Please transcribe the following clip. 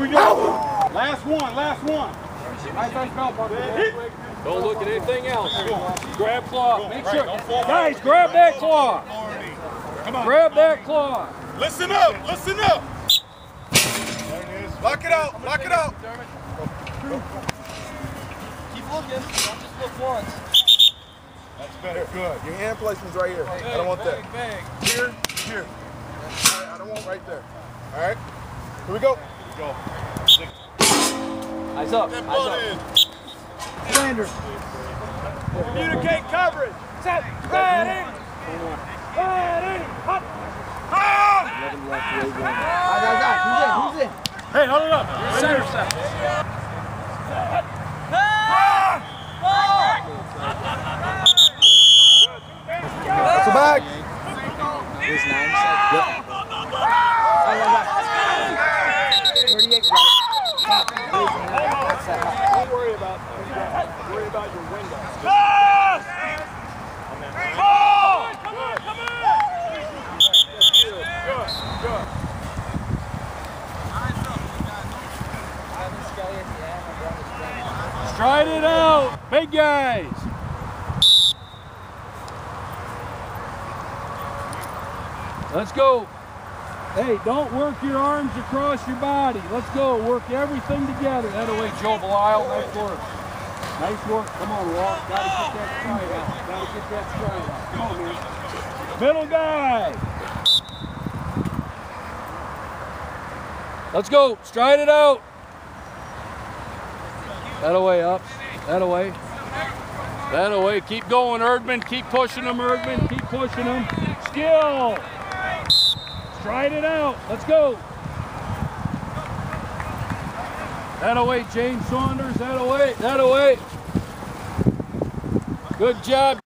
we go. Last one, last one. Don't look at anything else. Grab claw. Make sure. Guys, grab that claw. Come on. Grab that claw. Listen up, listen up. Lock it out, lock it out. Keep looking, don't just look once. That's better, good. Your hand placement's right here. I don't want that. Here, here. All right, I don't want right there. All right, here we go. Go. Eyes up, That eyes ball up. in. Sanders. Communicate coverage. Set, ready. Ready. Hot. Who's in? Hey, hold it up. Center step. That's a bag. There's 9 seconds. Yep. 38 right. Don't worry about that. Worry about your window. Come on. Good. Stride it out, big guys. Let's go. Hey, don't work your arms across your body. Let's go. Work everything together. That away, Joe Belisle. Nice work. Nice work. Come on, Walt. Gotta get that stride out. Gotta get that stride out. Come on, man. Middle guy. Let's go. Stride it out. That away, up. That away. That away. Keep going, Erdman. Keep pushing them, Erdman. Keep pushing them. Skill. Stride it out. Let's go. That away, James Saunders. That away. That away. Good job.